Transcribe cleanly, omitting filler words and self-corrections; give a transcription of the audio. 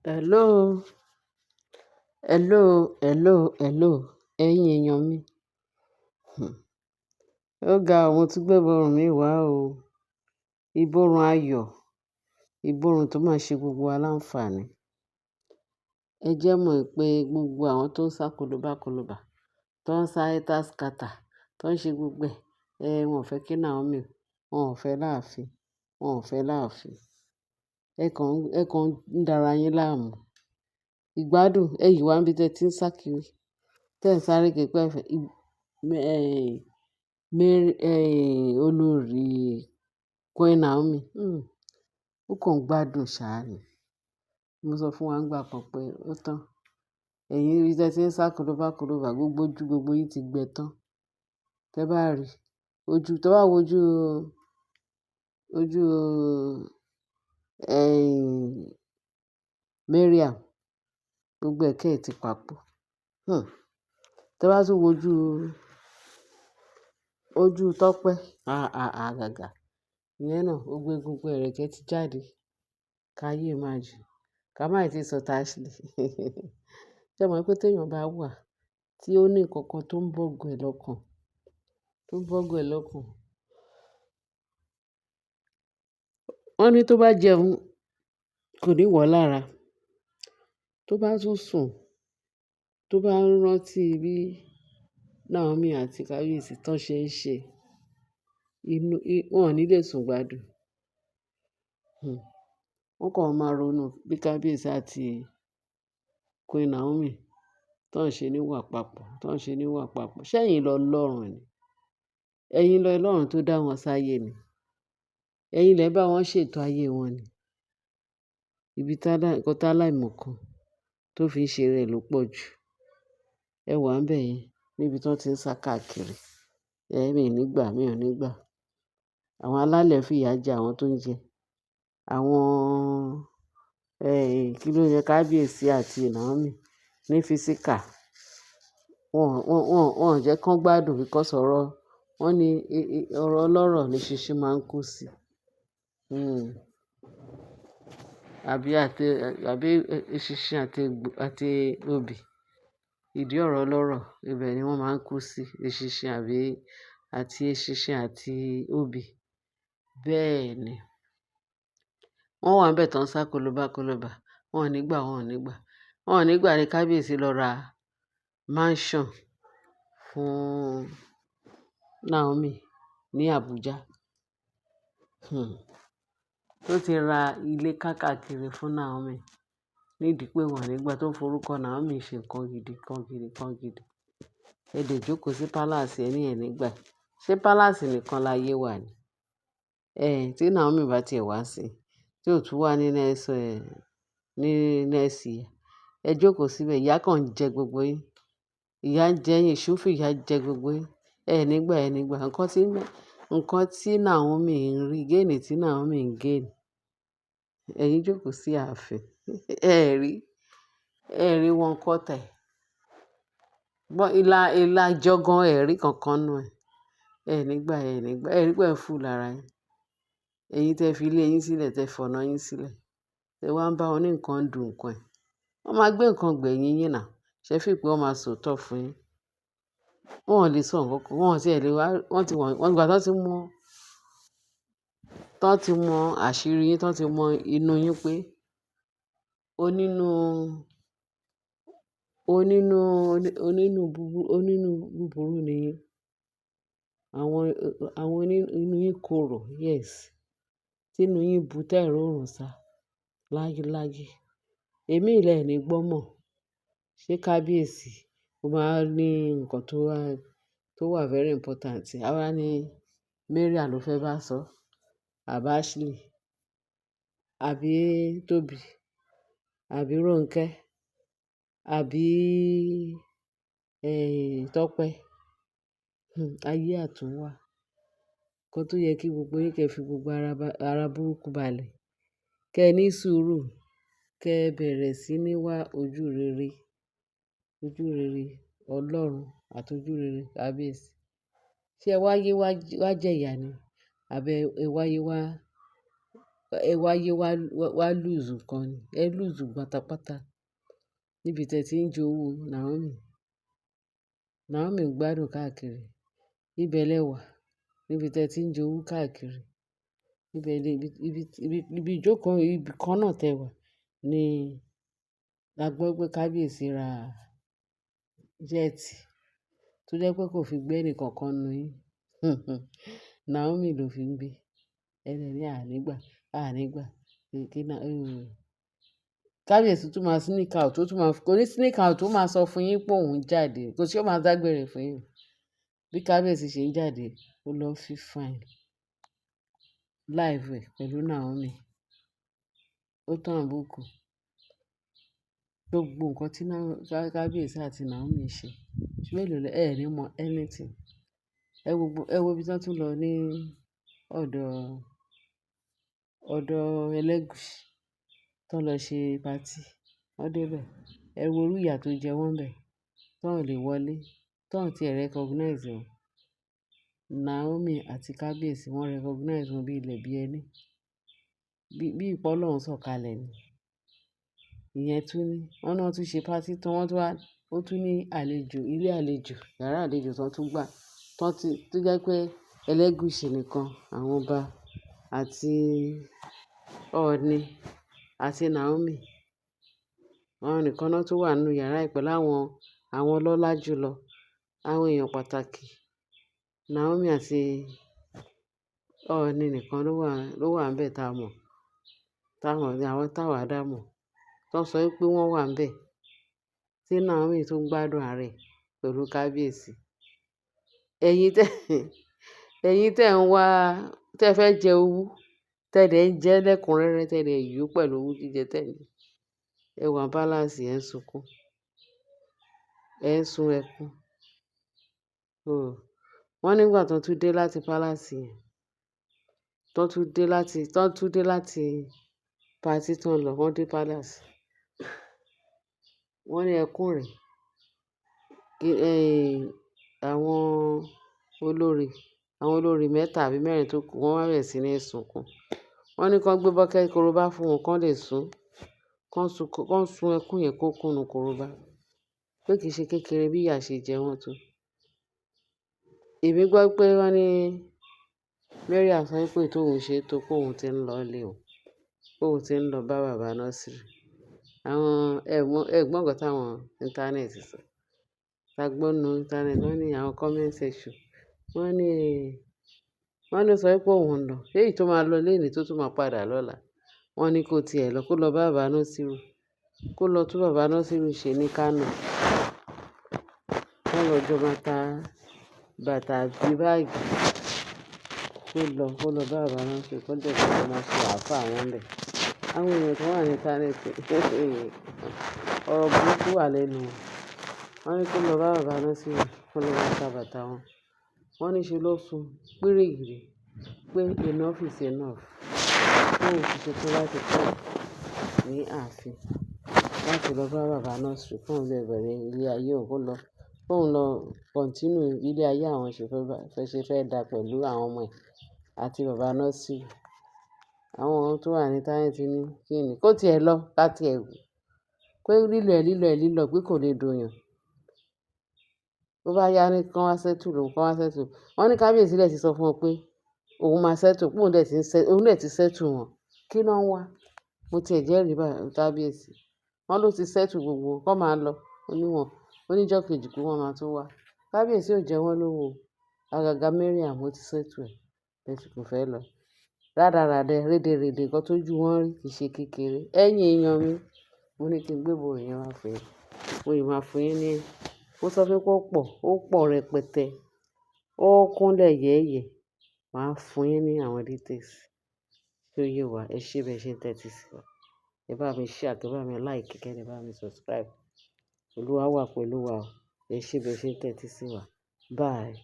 Hello, hello. Ẹ̀yin èèyàn mi. Hmm. Ó ga ò, mo tún gbé ìborùn mi wá o. Ìborùn ayọ̀, ìborùn tó máa ṣe gbogbo wa láǹfààní. Ẹ jẹ́ mọ̀ pé gbogbo àwọn tó ń sá kolobá, tó ń sá ẹ́tàskátà, tó ń ṣe gbogbo ẹ̀, wọn ò fẹ́ kí Naomi, wọn ò fẹ́ láàfin, wọn ò fẹ́ láàfin. Ẹ kàn ń dára yín láàmú. Ìgbádùn, ẹ yìí wá níbi tẹ́ ti ń sá kiri, tẹ́ ń sáré kiri pé olórí Queen Naomi. Ó kàn ń gbádùn ṣáá ni. Mo sọ fún wa nígbà kan pé ó tán. Ẹ̀yin ibi tẹ́ ti ń sá kolobá, gbogbo ojú gbogbo yín ti gbẹ tán. Tẹ́ bá rí ojú, tẹ́ bá wo ojú Mariam, gbogbo ẹ̀kẹ́ ẹ̀ ti papọ̀. Tẹ́ bá tún wo ojú Tọ́pẹ́, àgàgà. Ìyẹn náà, gbogbo egungun ẹ̀rẹ̀kẹ́ ti jáde. Káyé máa jù. Ká má ì tí sọ t'Ashley. Ṣé ẹ mọ̀ pé téèyàn bá wà tí ó ní nǹkan kan tó ń bọ́gun ẹ̀ lọ́kàn, wọ́n ní tó bá jẹun kò ní wọ̀ ọ́ lára. Tó bá tún sùn, tó bá ń rántí bí Naomi àti Kábíyèsí tán ṣe ń ṣe, wọn ò ní lè sùn gbádùn. Wọ́n kàn máa ronú bí Kábíyèsí àti Queen Naomi tán ṣe níwà papọ̀. Ṣẹ́yìn lọlọ́run ni? Ẹ̀yin lọlọ́run tó dá wọn sáyé ni? Ẹ̀yin lẹ bá wọn ṣètò ayé wọn ni? Ibi nǹkan táláìmọ̀kan tó fi ń ṣe rẹ̀ ló pọ̀ jù. Ẹ wà ńbẹ̀ yẹn níbi tí wọ́n ti ń sá káàkiri. Mi ò ní gbà. Àwọn alálẹ̀ fìyà jẹ àwọn tó ń jẹ. Àwọn kí ló yẹ Kábíyèsí àti Naomi ní físíkà. Wọn ò jẹ́ kán gbádùn because wọ́n ní ọ̀rọ̀ ọlọ́rọ̀ ní ṣinṣin máa ń kú sí. Àbí eṣinṣin àti obì. Ìdí ọ̀rọ̀ ọlọ́rọ̀, ibẹ̀ ni wọ́n máa ń kú sí. Eṣinṣin àti obì. Bẹ́ẹ̀ ni. Wọ́n wà ńbẹ̀ tán ń sá kolobá. Wọn ò ní gbà. Wọn ò ní gbà ní Kábíyèsí lọ ra mansion fún Naomi ní Abuja. Tó ti ra ilé káàkiri fún Naomi nídìí pé wọn ò ní gbà, tó ń forúkọ Naomi ṣe nǹkan gidi. Ẹ dẹ̀ jókòó sí palace ẹ ní ẹ̀ ní gbà. Ṣé palace nìkan láyé wà ni? Tí Naomi bá tiẹ̀ wá sí, tí ò tún wá ní next year, ẹ jókòó síbẹ̀, ìyà kàn ń jẹ gbogbo yín. Ìyà ń jẹ yín, ìṣú fìyà jẹ gbogbo yín. Ẹ ní gbà. Nǹkan tí Naomi ń rí, gain tí Naomi ń gain, ẹ̀yin jókòó sí ààfin. Ẹ rí wọn kọ́tẹ̀. Ìlàjọ gan ẹ rí kankan nú ẹ̀. Ẹ ní gbà. Ẹ rí pé ẹ̀ ń fool ara yín. Ẹ̀yin tẹ́ fi ilé yín sílẹ̀, tẹ́ fọ̀nà yín sílẹ̀. Tẹ́ wá ń bá wọn ní nǹkan dùn nǹkan ẹ̀. Wọ́n máa gbé nǹkan gbẹ̀yìn yín now. Ṣé ẹ feel pé wọ́n máa sòótọ́ fún yín? Wọn ò lè sọ nǹkan kan. Wọn ò tiẹ̀ lè wá. Wọ́n ìgbà tán ti mọ àṣírí yín, tán ti mọ inú yín pé onínú búburú ni yín. Àwọn inú yín korò, yes. Tínú yín bu tẹ́ ẹ̀ rórùn sá láyéláyé. Èmi lẹ̀ ní gbọ́ mọ̀. Ṣé Kábíyèsí ó máa ní nǹkan tó wà very important? A wá ní Mariam ló fẹ́ bá sọ, àbí Ashley, àbí Tobi, àbí Ronke, àbí Tọ́pẹ́. Ayé àtúnwá. Nǹkan tó yẹ kí gbogbo yín kẹ́ fi gbogbo ara burúkú balẹ̀. Kẹ́ ẹ ní sùúrù. Kẹ́ ẹ bẹ̀rẹ̀ sí ní wá ojú rere Ọlọ́run àti ojú rere Kábíyèsí. Ṣé ẹ wáyé wá jẹ ìyà ni? Àbí ẹ wáyé wá ẹ wáyé wá lùzù kan ni, ẹ lùzù pátápátá níbi tẹ́ ti ń jowú Naomi. Naomi ń gbádùn káàkiri. Ibẹ̀ lẹ wà níbi tẹ́ ti ń jowú káàkiri. Ibẹ̀ lè ibi ìjókòó ibi kan náà tẹ wà ni la gbọ́ pé kábíyèsí ra jẹ́ẹ̀tì tó jẹ́ pé kò fi gbé ẹnì kankan nu yín. Naomi ló fi ń gbé. Ẹ dẹ̀ ní ànígbà, ànígbà. Kábíyèsí tún máa sneak out, ó tún máa kò ní sneak out, ó máa sọ fún yín pé òun jáde. Kò sí ó máa dágbére fún yín. Bí kábíyèsí ṣe ń jáde, ó lọ fi fine live ẹ̀ pẹ̀lú Naomi. Ó tàn àbùkù. Gbogbo nǹkan tí kábíyèsí àti Naomi ṣe. Mélòó lẹ ẹ ní mọ anything. Ẹ wo ibi tí wọ́n tún lọ ní ọ̀dọ̀ Ẹlẹ́gùṣì tó lọ ṣe party. Wọ́n dé bẹ̀. Ẹ wo irú ìyà tó jẹ wọ́n bẹ̀. Tọ́n ò lè wọlé. Tọ́n ò tí ẹ recognize wọn. Naomi àti kábíyèsí wọ́n recognize wọn bí ilẹ̀ bí ẹní. Bí ìpọ́ Ọlọ́run sọ̀kalẹ̀ ni. Ìyẹn tún ní. Wọ́n náà tún ṣe party tán wọ́n tún wá ó tún ní àlejò, ilé àlejò, yàrá àlejò tán tún gbà. Tó jẹ́ pé Ẹlẹ́gùṣì nìkan, àwọn ọba àti Ọọ̀ni àti Naomi. Àwọn nìkan náà tún wà nínú yàrá yìí pẹ̀lú àwọn ọlọ́lá jùlọ, àwọn èèyàn pàtàkì. Naomi àti Ọọ̀ni nìkan ló wà níbẹ̀ tá a mọ̀. Àwọn táwa dá mọ̀. Tọ́n sọ wípé wọ́n wà níbẹ̀. Tí Naomi tún gbádùn ara ẹ̀ pẹ̀lú kábíyèsí. Ẹ̀yin tẹ́ ń wá tẹ́ fẹ́ jẹ owú, tẹ́ dẹ̀ ń jẹ lẹ́kùnrẹ́rẹ́, tẹ́ dẹ̀ yó pẹ̀lú owú jíjẹ tẹ́ ń jẹ. Ẹ wà palace ẹ̀ ń sunkún. Ẹ ń sun ẹkún. Wọ́n nígbà tọ́n tún dé láti palace yẹn, tọ́n tún dé láti party tọ́n lọ, wọ́n dé palace. Wọ́n ní ẹkún rẹ̀. Àwọn olórí mẹ́ta àbí mẹ́rin tó kù wọ́n wá bẹ̀rẹ̀ sí ní sunkún. Wọ́n ní kán gbé bucket korobá fún wọn kán lè sun. Kán sun ẹkún yẹn kó kúnnu korobá. Pé kì í ṣe kékeré bí ìyà ṣe jẹ wọ́n tó. Èmi gbọ́ pé wọ́n ní Mariam sọ wípé tóun ṣe tó pé òun ti ń lọlé o. Pé òun ti ń lọ bá bàbá Násírù. Ẹ gbọ́ nǹkan táwọn íńtánẹ́ẹ̀tì sọ. Ta gbọ́ nínú íńtánẹ́ẹ̀tì wọ́n ní àwọn comment section. Wọ́n ní ó sọ wípé òun ń lọ. Èyí tó máa lọ lénìí tó tún máa padà lọ́la. Wọ́n ní kó tiẹ̀ lọ kó lọ bá bàbá Násírù. Kó lọ tún bàbá Násírù ṣe ní Kánò. Wọ́n lọ jọ máa ta bàtà àbí báàgì. Kó lọ bá bàbá Násírù kó dẹ̀ kó lọ máa ṣe àáfàá wọn ńbẹ̀. Àwọn èèyàn tó wà ní íńtánẹ́ẹ̀tì ọ̀rọ̀ burúkú wà lẹ́nu wọn. Wọ́n ní kó lọ bá bàbá Násírù kó lọ máa ta bàtà wọn. Wọ́n ní ṣe ló sun pírìgìrì pé enough is enough. Pé òun ti ṣetán láti kúrò ní ààfin láti lọ bá bàbá Násírù kóun lè bẹ̀rẹ̀ ilé ayé òun kóun lọ continue ilé ayé àwọn ṣe fẹ́ dá pẹ̀lú àwọn ọmọ ẹ̀ àti bàbá Násírù. Àwọn tó wà ní íńtánẹ́ẹ̀tì ní kí ni kó tiẹ̀ lọ láti ẹ̀ wò. Pé lílọ pé kò lè dùnyàn. Tó bá yá ní kán wá settle. Wọ́n ní kábíyèsí dẹ̀ ti sọ fún wọn pé òun máa settle pé òun dẹ̀ ti settle wọn. Kí ná ń wá? Mo tiẹ̀ jẹ́rìí kábíyèsí. Wọ́n ló ti settle gbogbo wọn kán máa lọ. Ó níjọ́ kejì pé wọ́n máa tún wá. Kábíyèsí ò jẹ wọ́n lówó o. Àgàgà Mariam ó ti settle ẹ̀. Bẹ́ẹ̀ sì kò fẹ́ lọ. Rádaràda rédèrèdè nǹkan tójú wọn rí kì í ṣe kékeré. Ẹ̀yin èèyàn mi, mo ní kí n gbé ìbòrùn yẹn wá fún yín. Mo sì máa fún yín ní mo sọ fún yín pé ó pọ̀ rẹpẹtẹ. Ó kúnlẹ̀ yẹ́yẹ́. Màá fún yín ní àwọn details tí ó yé wa. Ẹ ṣé bẹ́ẹ̀ ṣe ń tẹ́tí sí wa. Ẹ bá mi share, kẹ́ bá mi like, kẹ́ ẹ bá mi subscribe. Olúwa wà pẹ̀lú wa o. Ẹ ṣé bẹ́ẹ̀ ṣe ń tẹ́tí sí wa. Bye.